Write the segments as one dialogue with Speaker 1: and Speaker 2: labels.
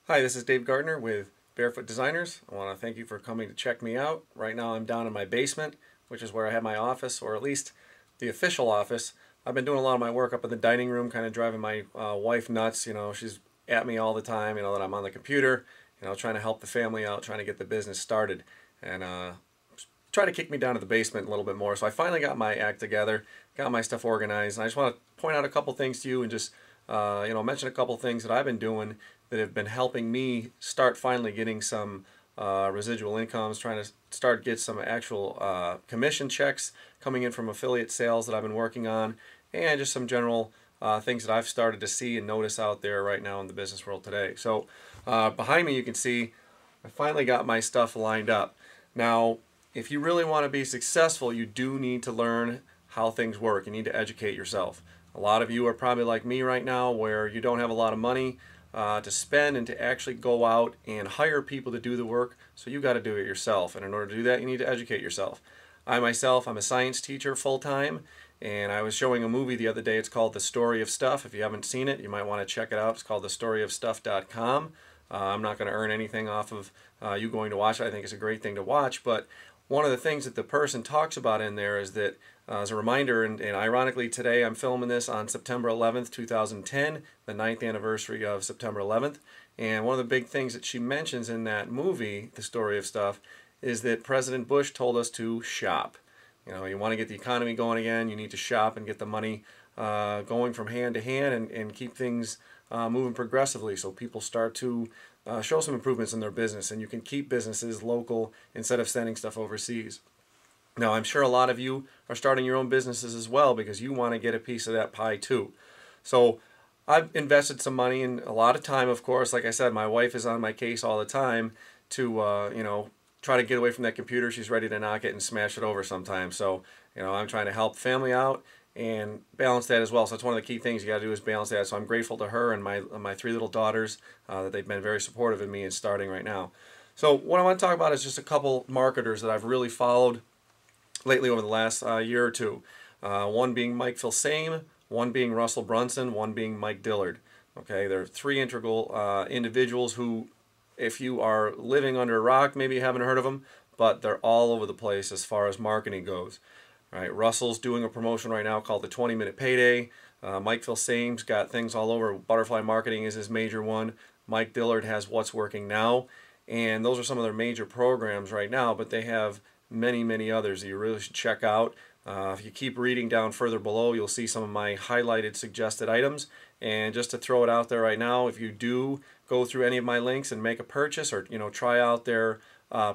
Speaker 1: Hi, this is Dave Gardner with Barefoot Designers. I want to thank you for coming to check me out. Right now I'm down in my basement, which is where I have my office, or at least the official office. I've been doing a lot of my work up in the dining room, kind of driving my wife nuts. She's at me all the time, that I'm on the computer, trying to help the family out, trying to get the business started, and try to kick me down to the basement a little bit more. So I finally got my act together, got my stuff organized, and I just want to point out a couple things to you and just mention a couple things that I've been doing that have been helping me start finally getting some residual incomes, trying to get some actual commission checks coming in from affiliate sales that I've been working on, and just some general things that I've started to see and notice out there right now in the business world today. So behind me you can see I finally got my stuff lined up. Now, if you really want to be successful, you do need to learn how things work. You need to educate yourself. A lot of you are probably like me right now, where you don't have a lot of money to spend and to actually go out and hire people to do the work, so you got to do it yourself. And in order to do that, you need to educate yourself. I myself, I'm a science teacher full-time, and I was showing a movie the other day. It's called The Story of Stuff. If you haven't seen it, you might want to check it out. It's called thestoryofstuff.com. I'm not going to earn anything off of you going to watch it. I think it's a great thing to watch, but one of the things that the person talks about in there is that, as a reminder, and ironically today I'm filming this on September 11th, 2010, the 9th anniversary of September 11th, and one of the big things that she mentions in that movie, The Story of Stuff, is that President Bush told us to shop. You want to get the economy going again, you need to shop and get the money going from hand to hand, and keep things moving progressively so people start to show some improvements in their business, and you can keep businesses local instead of sending stuff overseas. Now, I'm sure a lot of you are starting your own businesses as well because you want to get a piece of that pie too. So I've invested some money and a lot of time, of course. Like I said, my wife is on my case all the time to try to get away from that computer. She's ready to knock it and smash it over sometimes. So I'm trying to help family out and balance that as well. So that's one of the key things you got to do, is balance that. So I'm grateful to her and my three little daughters that they've been very supportive of me in starting right now. So what I want to talk about is just a couple marketers that I've really followed lately over the last year or two. One being Mike Filsaime, one being Russell Brunson, one being Mike Dillard. Okay, they're three integral individuals who, if you are living under a rock, maybe you haven't heard of them, but they're all over the place as far as marketing goes. All right, Russell's doing a promotion right now called the 20-Minute Payday. Mike Filsaime's got things all over. Butterfly Marketing is his major one. Mike Dillard has What's Working Now. And those are some of their major programs right now, but they have many, many others that you really should check out. If you keep reading down further below, you'll see some of my highlighted suggested items. And just to throw it out there right now, if you do go through any of my links and make a purchase, or try out their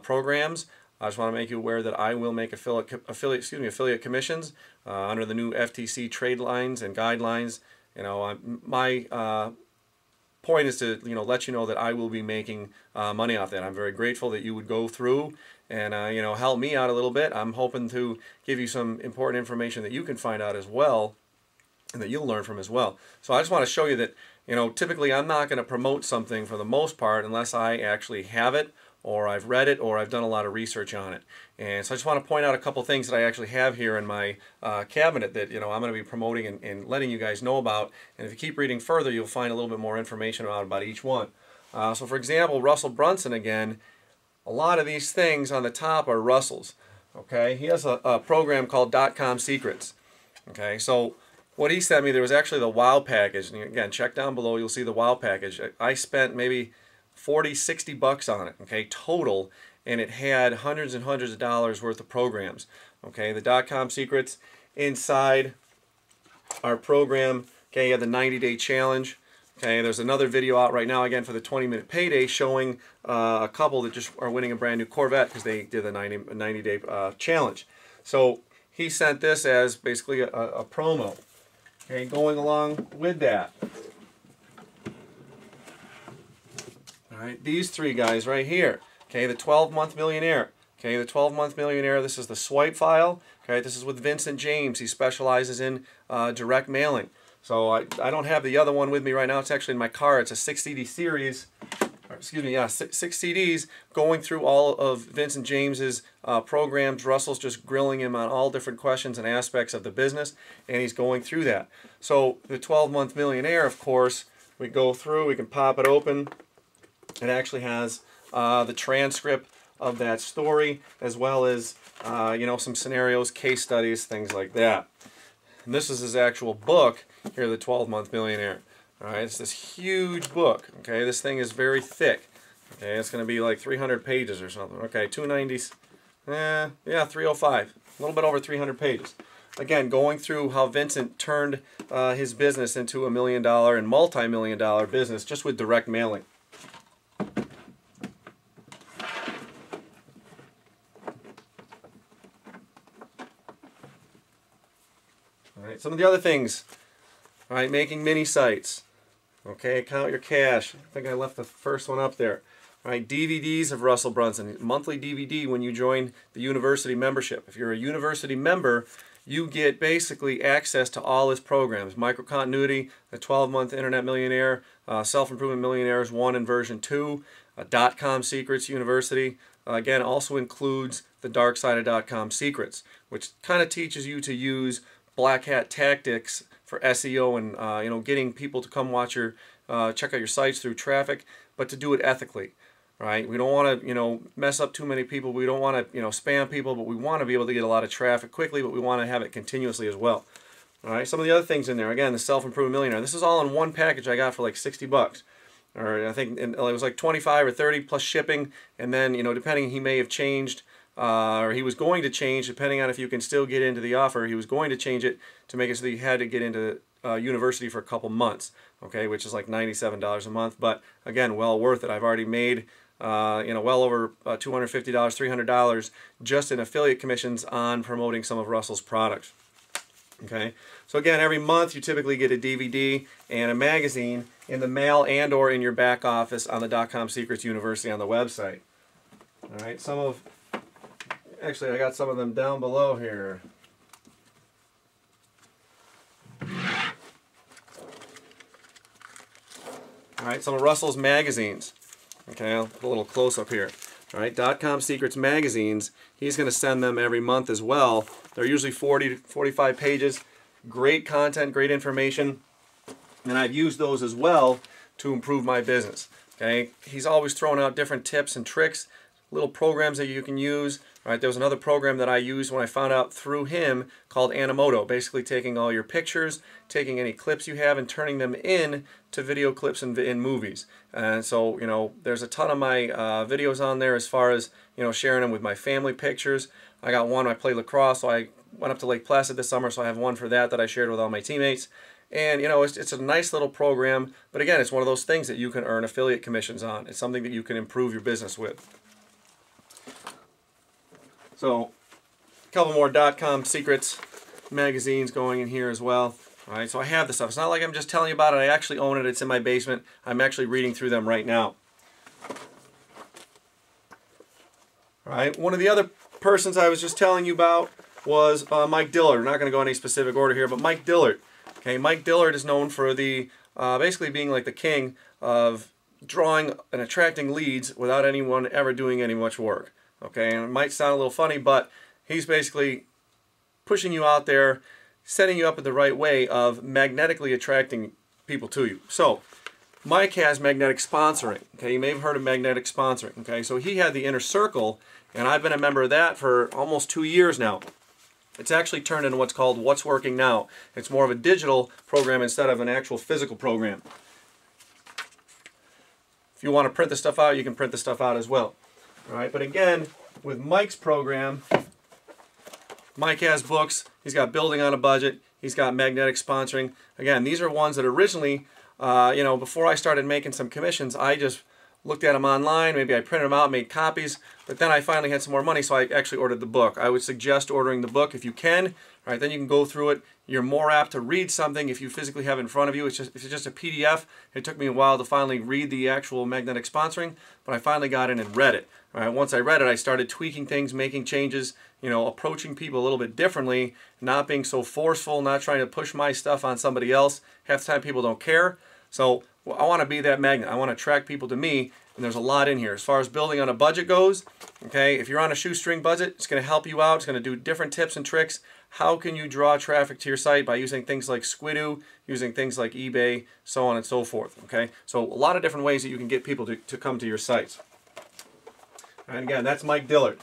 Speaker 1: programs, I just want to make you aware that I will make affiliate commissions under the new FTC trade lines and guidelines. My point is to let you know that I will be making money off that. I'm very grateful that you would go through and help me out a little bit. I'm hoping to give you some important information that you can find out as well, and that you'll learn from as well. So I just want to show you that typically I'm not going to promote something for the most part unless I actually have it, or I've read it, or I've done a lot of research on it. And so I just want to point out a couple things that I actually have here in my cabinet that I'm going to be promoting and letting you guys know about. And if you keep reading further, you'll find a little bit more information about each one. So for example, Russell Brunson again, a lot of these things on the top are Russell's. Okay, he has a program called .com Secrets. Okay, so what he sent me, there was actually the WOW package. And again, check down below, you'll see the WOW package. I spent maybe 40, 60 bucks on it, okay, total, and it had hundreds and hundreds of dollars worth of programs. Okay, the .com Secrets inside our program. Okay, you have the 90-day challenge. Okay, there's another video out right now again for the 20-minute payday showing a couple that just are winning a brand new Corvette because they did the 90-day challenge. So he sent this as basically a promo. Okay, going along with that. All right, these three guys right here. Okay, the 12-month millionaire. Okay, the 12-month millionaire. This is the swipe file. Okay, this is with Vincent James. He specializes in direct mailing. So I don't have the other one with me right now. It's actually in my car. It's a 6 CD series. Excuse me, yeah, six CDs going through all of Vincent James's programs. Russell's just grilling him on all different questions and aspects of the business, and he's going through that. So the 12-month millionaire, of course, we go through. We can pop it open. It actually has the transcript of that story, as well as you know, some scenarios, case studies, things like that. And this is his actual book here, The 12-Month Millionaire. All right, it's this huge book. Okay, this thing is very thick. Okay, it's going to be like 300 pages or something. Okay, 290s. Yeah, 305. A little bit over 300 pages. Again, going through how Vincent turned his business into $1 million and multi-million-dollar business just with direct mailing. All right, some of the other things. All right, making mini sites. Okay, count your cash. I think I left the first one up there. All right, DVDs of Russell Brunson. Monthly DVD when you join the university membership. If you're a university member, you get basically access to all his programs. Microcontinuity, the 12-month Internet Millionaire, Self-Improvement Millionaires 1 and version 2, .com Secrets University. Again, also includes the Dark Side of .com Secrets, which kind of teaches you to use black hat tactics for SEO and you know, getting people to come watch your check out your sites through traffic, but to do it ethically. Right? We don't want to, you know, mess up too many people. We don't want to, you know, spam people, but we want to be able to get a lot of traffic quickly, but we want to have it continuously as well. All right, some of the other things in there, again, the Self-Improvement Millionaire. This is all in one package I got for like 60 bucks. Or I think it was like 25 or 30 plus shipping, and then, you know, depending, he may have changed, or he was going to change, depending on if you can still get into the offer, he was going to change it to make it so that you had to get into university for a couple months, okay, which is like $97 a month, but again, well worth it. I've already made you know, well over $250, $300 just in affiliate commissions on promoting some of Russell's products. Okay, so again, every month you typically get a DVD and a magazine in the mail and or in your back office on the .com Secrets University on the website. All right, actually I got some of them down below here. All right, some of Russell's magazines. Okay, I'll put a little close up here. All right, .com Secrets magazines, he's going to send them every month as well. They're usually 40 to 45 pages. Great content, great information. And I've used those as well to improve my business. Okay, he's always throwing out different tips and tricks, little programs that you can use. All right, there was another program that I used when I found out through him called Animoto, basically taking all your pictures, taking any clips you have and turning them in to video clips in movies. And so, you know, there's a ton of my videos on there as far as, you know, sharing them with my family pictures. I got one, I play lacrosse, so I went up to Lake Placid this summer, so I have one for that I shared with all my teammates. And, you know, it's a nice little program, but again, it's one of those things that you can earn affiliate commissions on. It's something that you can improve your business with. So, a couple more .com Secrets magazines going in here as well. All right, so I have this stuff. It's not like I'm just telling you about it. I actually own it. It's in my basement. I'm actually reading through them right now. All right, one of the other persons I was just telling you about was Mike Dillard. I'm not going to go in any specific order here, but Mike Dillard. Okay, Mike Dillard is known for the basically being like the king of drawing and attracting leads without anyone ever doing any much work. Okay, and it might sound a little funny, but he's basically pushing you out there, setting you up in the right way of magnetically attracting people to you. So, Mike has magnetic sponsoring. Okay, you may have heard of magnetic sponsoring. Okay, so he had the Inner Circle, and I've been a member of that for almost 2 years now. It's actually turned into what's called What's Working Now. It's more of a digital program instead of an actual physical program. If you want to print the stuff out, you can print the stuff out as well. All right, but again, with Mike's program, Mike has books. He's got Building on a Budget. He's got magnetic sponsoring. Again, these are ones that originally, you know, before I started making some commissions, I just looked at them online. Maybe I printed them out, made copies, but then I finally had some more money, so I actually ordered the book. I would suggest ordering the book if you can. All right, then you can go through it. You're more apt to read something if you physically have it in front of you. It's just a PDF. It took me a while to finally read the actual magnetic sponsoring, but I finally got in and read it. All right, once I read it, I started tweaking things, making changes, you know, approaching people a little bit differently, not being so forceful, not trying to push my stuff on somebody else. Half the time people don't care. So Well, I want to be that magnet. I want to attract people to me, and there's a lot in here. As far as building on a budget goes, okay, if you're on a shoestring budget, it's going to help you out. It's going to do different tips and tricks. How can you draw traffic to your site? By using things like Squidoo, using things like eBay, so on and so forth, okay? So a lot of different ways that you can get people to come to your sites. And again, that's Mike Dillard.